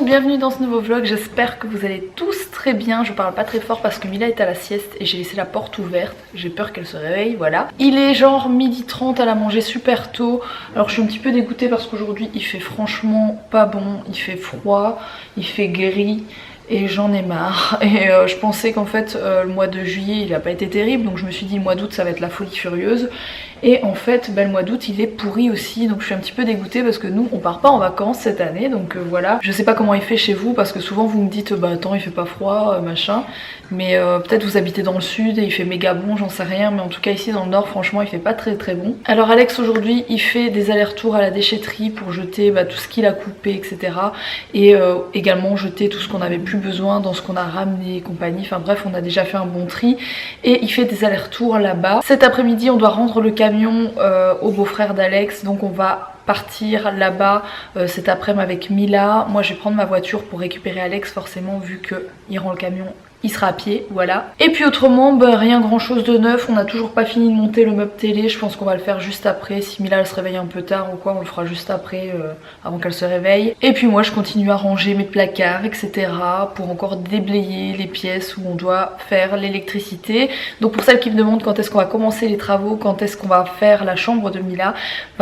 bienvenue dans ce nouveau vlog, j'espère que vous allez tous très bien. Je parle pas très fort parce que Mila est à la sieste et j'ai laissé la porte ouverte, j'ai peur qu'elle se réveille, voilà. Il est genre 12h30, elle a mangé super tôt. Alors je suis un petit peu dégoûtée parce qu'aujourd'hui il fait franchement pas bon, il fait froid, il fait gris. Et j'en ai marre. Et je pensais qu'en fait le mois de juillet il a pas été terrible, donc je me suis dit le mois d'août ça va être la folie furieuse. Et en fait le mois d'août il est pourri aussi, donc je suis un petit peu dégoûtée parce que nous on part pas en vacances cette année, donc voilà. Je sais pas comment il fait chez vous parce que souvent vous me dites bah attends il fait pas froid machin, mais peut-être vous habitez dans le sud et il fait méga bon, j'en sais rien, mais en tout cas ici dans le nord franchement il fait pas très bon. Alors Alex aujourd'hui il fait des allers-retours à la déchetterie pour jeter tout ce qu'il a coupé etc, et également jeter tout ce qu'on avait plus besoin dans ce qu'on a ramené et compagnie, enfin bref on a déjà fait un bon tri et il fait des allers-retours là-bas. Cet après-midi on doit rendre le camion au beau-frère d'Alex, donc on va partir là-bas cet après-midi avec Mila. Moi je vais prendre ma voiture pour récupérer Alex forcément vu qu'il rend le camion. Il sera à pied, voilà. Et puis autrement, rien grand chose de neuf. On n'a toujours pas fini de monter le meuble télé. Je pense qu'on va le faire juste après. Si Mila elle se réveille un peu tard ou quoi, on le fera juste après, avant qu'elle se réveille. Et puis moi je continue à ranger mes placards, etc. pour encore déblayer les pièces où on doit faire l'électricité. Donc pour celles qui me demandent quand est-ce qu'on va commencer les travaux, quand est-ce qu'on va faire la chambre de Mila,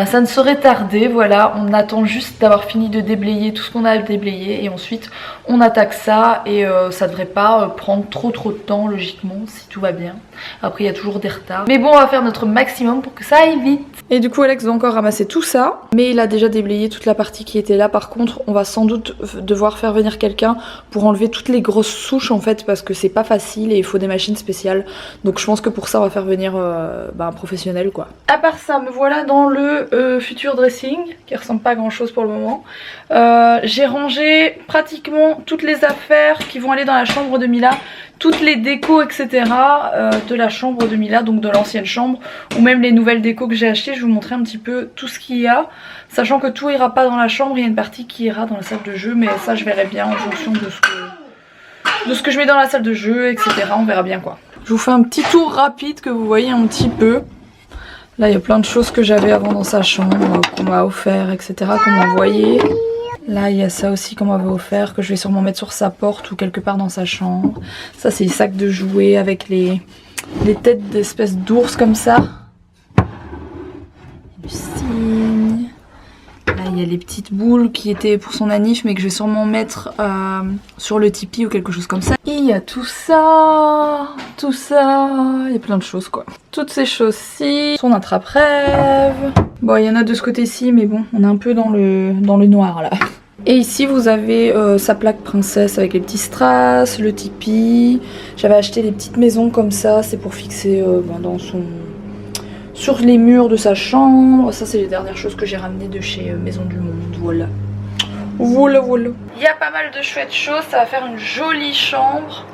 ça ne saurait tarder, voilà. On attend juste d'avoir fini de déblayer tout ce qu'on a à déblayer et ensuite on attaque ça et ça devrait pas prendre trop de temps logiquement si tout va bien. Après il y a toujours des retards, mais bon on va faire notre maximum pour que ça aille vite. Et du coup Alex doit encore ramasser tout ça, mais il a déjà déblayé toute la partie qui était là. Par contre on va sans doute devoir faire venir quelqu'un pour enlever toutes les grosses souches en fait, parce que c'est pas facile et il faut des machines spéciales, donc je pense que pour ça on va faire venir un professionnel quoi. À part ça me voilà dans le futur dressing qui ressemble pas à grand chose pour le moment. J'ai rangé pratiquement toutes les affaires qui vont aller dans la chambre de Mila, toutes les décos etc de la chambre de Mila, donc de l'ancienne chambre, ou même les nouvelles décos que j'ai achetées. Je vais vous montrer un petit peu tout ce qu'il y a, sachant que tout ira pas dans la chambre, il y a une partie qui ira dans la salle de jeu, mais ça je verrai bien en fonction de ce que je mets dans la salle de jeu etc, on verra bien quoi. Je vous fais un petit tour rapide que vous voyez un petit peu. Là il y a plein de choses que j'avais avant dans sa chambre, qu'on m'a offert etc, qu'on m'a envoyé. Là il y a ça aussi qu'on m'avait offert, que je vais sûrement mettre sur sa porte ou quelque part dans sa chambre. Ça c'est les sacs de jouets avec les têtes d'espèces d'ours comme ça. Du cygne. Là il y a les petites boules qui étaient pour son anniv mais que je vais sûrement mettre sur le Tipeee ou quelque chose comme ça. Et il y a tout ça, il y a plein de choses quoi. Toutes ces choses-ci, son attrape-rêve. Bon il y en a de ce côté-ci mais bon on est un peu dans le noir là. Et ici vous avez sa plaque princesse avec les petits strass, le Tipeee. J'avais acheté des petites maisons comme ça, c'est pour fixer sur les murs de sa chambre. Ça c'est les dernières choses que j'ai ramenées de chez Maison du Monde, voilà. Voilà. Il y a pas mal de chouettes choses, ça va faire une jolie chambre.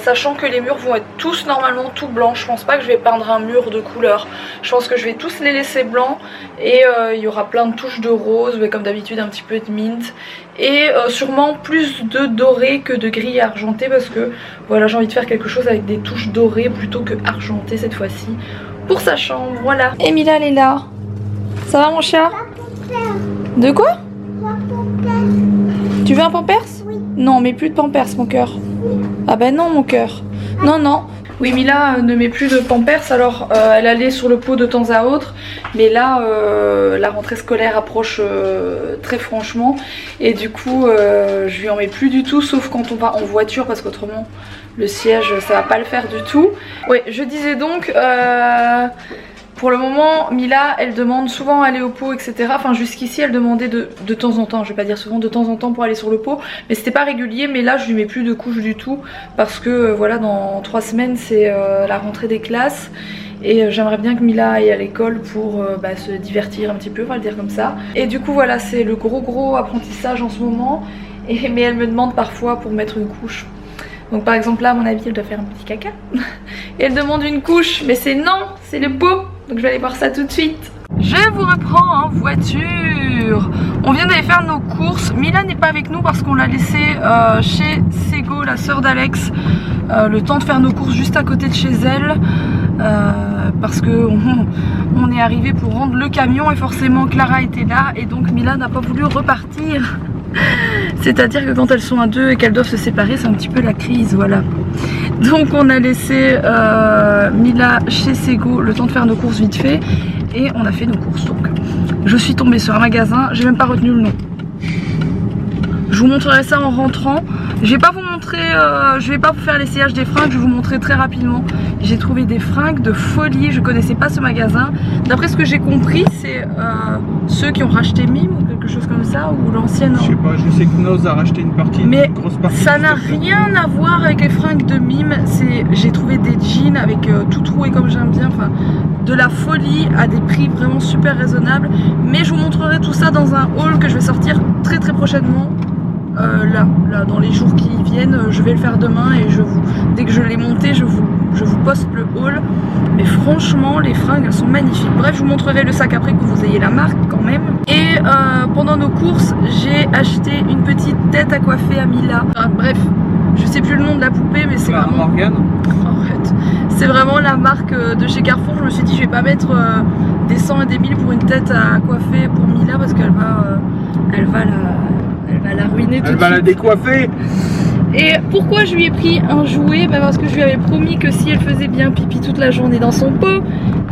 Sachant que les murs vont être tous normalement tout blancs. Je pense pas que je vais peindre un mur de couleur. Je pense que je vais tous les laisser blancs. Et il y aura plein de touches de rose, mais comme d'habitude un petit peu de mint. Et sûrement plus de doré que de gris argenté, parce que voilà, j'ai envie de faire quelque chose avec des touches dorées plutôt que argentées cette fois-ci pour sa chambre, voilà. Et Mila elle est là. Ça va mon chat? De quoi? Tu veux un pampers? Oui. Non mais plus de pampers mon cœur. Ah bah non mon cœur. Non. Oui Mila ne met plus de pampers, alors elle allait sur le pot de temps à autre. Mais là la rentrée scolaire approche très franchement. Et du coup je lui en mets plus du tout, sauf quand on va en voiture, parce qu'autrement le siège ça va pas le faire du tout. Ouais je disais donc pour le moment, Mila, elle demande souvent à aller au pot, etc. Enfin, jusqu'ici, elle demandait de temps en temps, je vais pas dire souvent, de temps en temps pour aller sur le pot. Mais c'était pas régulier, mais là, je lui mets plus de couches du tout. Parce que, voilà, dans 3 semaines, c'est la rentrée des classes. Et j'aimerais bien que Mila aille à l'école pour se divertir un petit peu, on va le dire comme ça. Et du coup, voilà, c'est le gros apprentissage en ce moment. Mais elle me demande parfois pour mettre une couche. Donc par exemple là à mon avis elle doit faire un petit caca. Et elle demande une couche, mais c'est non, c'est le pot. Donc je vais aller voir ça tout de suite. Je vous reprends en voiture. On vient d'aller faire nos courses. Mila n'est pas avec nous parce qu'on l'a laissé chez Sego, la sœur d'Alex, le temps de faire nos courses juste à côté de chez elle. Parce que on est arrivé pour rendre le camion et forcément Clara était là et donc Mila n'a pas voulu repartir C'est-à-dire que quand elles sont à deux et qu'elles doivent se séparer, c'est un petit peu la crise, voilà. Donc on a laissé Mila chez Sego le temps de faire nos courses vite fait et on a fait nos courses. Donc je suis tombée sur un magasin, j'ai même pas retenu le nom. Je vous montrerai ça en rentrant. Je vais pas vous montrer, je vais pas vous faire l'essayage des fringues, je vais vous montrer très rapidement. J'ai trouvé des fringues de folie, je connaissais pas ce magasin. D'après ce que j'ai compris, c'est ceux qui ont racheté Mime ou quelque chose comme ça, ou l'ancienne. Je sais pas, je sais que Noz a racheté une partie, mais une grosse partie. Ça n'a rien à voir avec les fringues de Mime. J'ai trouvé des jeans avec tout troué comme j'aime bien, enfin de la folie à des prix vraiment super raisonnables. Mais je vous montrerai tout ça dans un haul que je vais sortir très prochainement. Là, dans les jours qui viennent, je vais le faire demain et dès que je l'ai monté, je vous poste le haul. Mais franchement, les fringues, elles sont magnifiques. Bref, je vous montrerai le sac après que vous ayez la marque quand même. Et pendant nos courses, j'ai acheté une petite tête à coiffer à Mila. Enfin, bref, je sais plus le nom de la poupée, mais c'est vraiment... Morgane. Arrête. C'est vraiment la marque de chez Carrefour. Je me suis dit, je vais pas mettre des 100 et des 1000 pour une tête à coiffer pour Mila parce qu'elle va la ruiner tout de suite. Elle va la décoiffer. Et pourquoi je lui ai pris un jouet? Parce que je lui avais promis que si elle faisait bien pipi toute la journée dans son pot,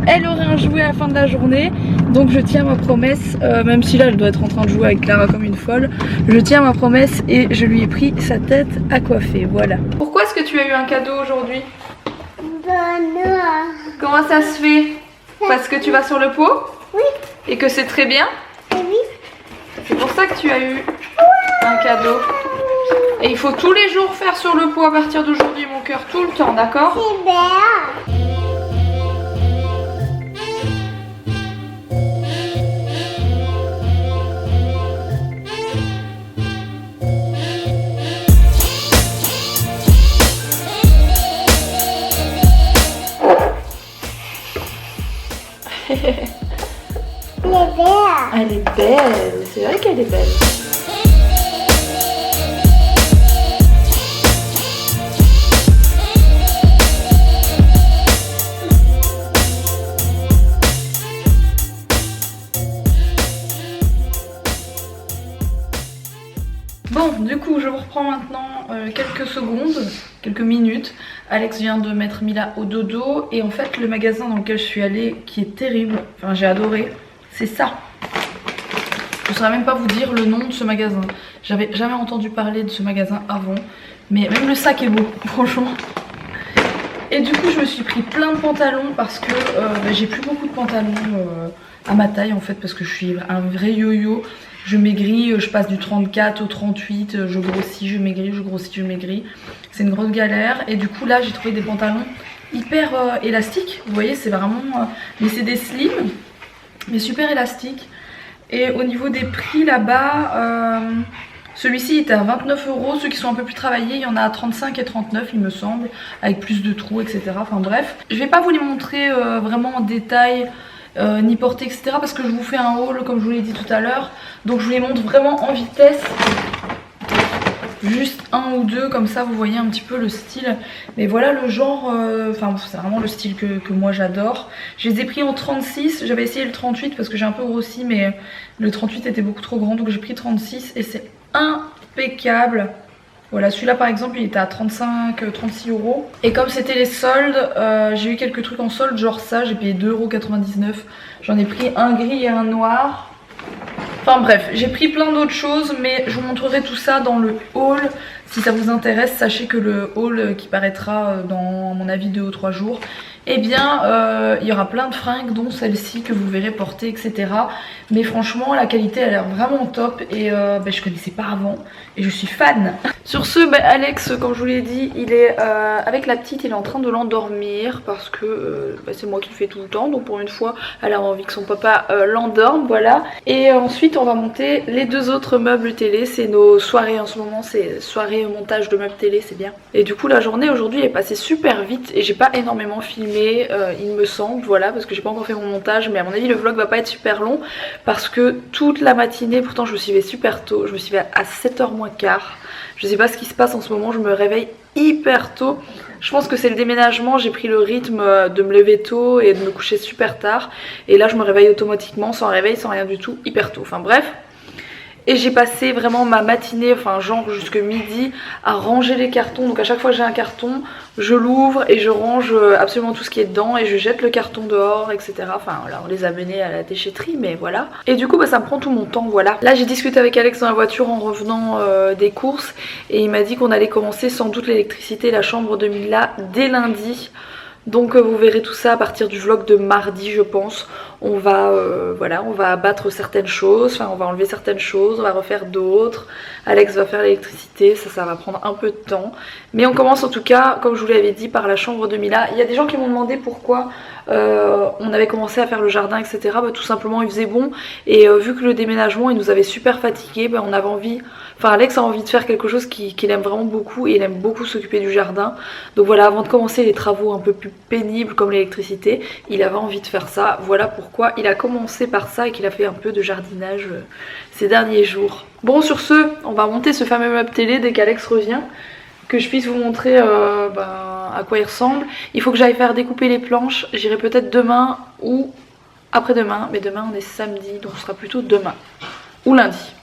elle aurait un jouet à la fin de la journée. Donc je tiens ma promesse, même si là elle doit être en train de jouer avec Clara comme une folle. Je tiens ma promesse et je lui ai pris sa tête à coiffer, voilà. Pourquoi est-ce que tu as eu un cadeau aujourd'hui? Comment ça se fait? Parce que tu vas sur le pot? Oui. Et que c'est très bien? Oui. C'est pour ça que tu as eu un cadeau. Et il faut tous les jours faire sur le pot à partir d'aujourd'hui, mon cœur, tout le temps, d'accord? C'est bien. Elle est belle, c'est vrai qu'elle est belle. Bon, du coup, je vous reprends maintenant quelques secondes, quelques minutes. Alex vient de mettre Mila au dodo et en fait, le magasin dans lequel je suis allée, qui est terrible, enfin j'ai adoré, c'est ça. Je ne saurais même pas vous dire le nom de ce magasin. J'avais jamais entendu parler de ce magasin avant, mais même le sac est beau, franchement. Et du coup, je me suis pris plein de pantalons parce que j'ai plus beaucoup de pantalons à ma taille en fait, parce que je suis un vrai yo-yo. Je maigris, je passe du 34 au 38, je grossis, je maigris, je grossis, je maigris. C'est une grosse galère. Et du coup là j'ai trouvé des pantalons hyper élastiques. Vous voyez, c'est vraiment... mais c'est des slims, mais super élastiques. Et au niveau des prix là-bas, celui-ci était à 29 €. Ceux qui sont un peu plus travaillés, il y en a à 35 et 39 il me semble, avec plus de trous, etc. Enfin bref, je vais pas vous les montrer vraiment en détail, ni porter, etc. parce que je vous fais un haul comme je vous l'ai dit tout à l'heure. Donc je vous les montre vraiment en vitesse, juste un ou deux, comme ça vous voyez un petit peu le style. Mais voilà le genre, enfin c'est vraiment le style que moi j'adore. Je les ai pris en 36, j'avais essayé le 38 parce que j'ai un peu grossi, mais le 38 était beaucoup trop grand, donc j'ai pris 36 et c'est impeccable. Voilà, celui-là par exemple il était à 35-36 €. Et comme c'était les soldes, j'ai eu quelques trucs en solde, genre ça, j'ai payé 2,99 €. J'en ai pris un gris et un noir. Enfin bref, j'ai pris plein d'autres choses, mais je vous montrerai tout ça dans le haul. Si ça vous intéresse, sachez que le haul qui paraîtra dans, à mon avis, 2 ou 3 jours, eh bien, il y aura plein de fringues, dont celle-ci que vous verrez porter, etc. Mais franchement, la qualité a l'air vraiment top et je connaissais pas avant et je suis fan. Sur ce, Alex, comme je vous l'ai dit, il est avec la petite, il est en train de l'endormir parce que c'est moi qui le fais tout le temps. Donc pour une fois, elle a envie que son papa l'endorme, voilà. Et ensuite, on va monter les deux autres meubles télé. C'est nos soirées en ce moment, c'est soirée montage de meubles télé, c'est bien. Et du coup, la journée aujourd'hui est passée super vite et j'ai pas énormément filmé. Il me semble, voilà, parce que j'ai pas encore fait mon montage, mais à mon avis le vlog va pas être super long parce que toute la matinée, pourtant je me suis levée super tôt, je me suis levée à 7h moins quart. Je sais pas ce qui se passe en ce moment, je me réveille hyper tôt. Je pense que c'est le déménagement, j'ai pris le rythme de me lever tôt et de me coucher super tard. Et là je me réveille automatiquement, sans réveil, sans rien du tout, hyper tôt. Enfin bref. Et j'ai passé vraiment ma matinée, enfin genre jusque midi, à ranger les cartons. Donc à chaque fois que j'ai un carton, je l'ouvre et je range absolument tout ce qui est dedans et je jette le carton dehors, etc. Enfin là on les a menés à la déchetterie, mais voilà. Et du coup ça me prend tout mon temps, voilà. Là j'ai discuté avec Alex dans la voiture en revenant des courses et il m'a dit qu'on allait commencer sans doute l'électricité et la chambre de Mila dès lundi. Donc vous verrez tout ça à partir du vlog de mardi je pense. On va voilà, on va abattre certaines choses, enfin on va enlever certaines choses, on va refaire d'autres. Alex va faire l'électricité, ça va prendre un peu de temps. Mais on commence en tout cas, comme je vous l'avais dit, par la chambre de Mila. Il y a des gens qui m'ont demandé pourquoi on avait commencé à faire le jardin, etc. Bah, tout simplement il faisait bon et vu que le déménagement il nous avait super fatigués, bah, on avait envie... Enfin Alex a envie de faire quelque chose qu'il aime vraiment beaucoup et il aime beaucoup s'occuper du jardin. Donc voilà, avant de commencer les travaux un peu plus pénibles comme l'électricité, il avait envie de faire ça. Voilà pourquoi il a commencé par ça et qu'il a fait un peu de jardinage ces derniers jours. Bon sur ce, on va monter ce fameux meuble télé dès qu'Alex revient, que je puisse vous montrer à quoi il ressemble. Il faut que j'aille faire découper les planches, j'irai peut-être demain ou après-demain, mais demain on est samedi donc ce sera plutôt demain ou lundi.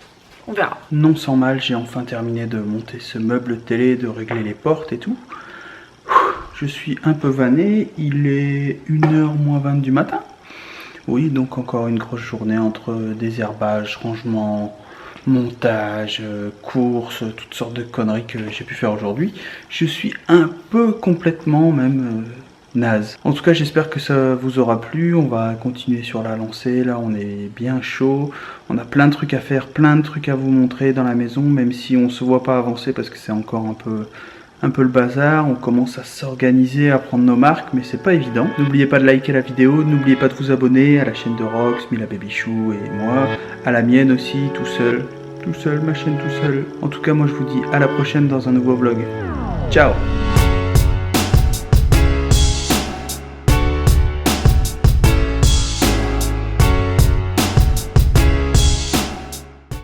On verra. Non sans mal, j'ai enfin terminé de monter ce meuble télé, de régler les portes et tout. Je suis un peu vanné, il est 1h moins 20 du matin. Oui, donc encore une grosse journée entre désherbage, rangement, montage, courses, toutes sortes de conneries que j'ai pu faire aujourd'hui. Je suis un peu complètement même... naze. En tout cas j'espère que ça vous aura plu, on va continuer sur la lancée, là on est bien chaud, on a plein de trucs à faire, plein de trucs à vous montrer dans la maison, même si on se voit pas avancer parce que c'est encore un peu le bazar, on commence à s'organiser, à prendre nos marques, mais c'est pas évident. N'oubliez pas de liker la vidéo, n'oubliez pas de vous abonner à la chaîne de Rox, Mila Babychou et moi, à la mienne aussi, tout seul, ma chaîne tout seul. En tout cas moi je vous dis à la prochaine dans un nouveau vlog. Ciao.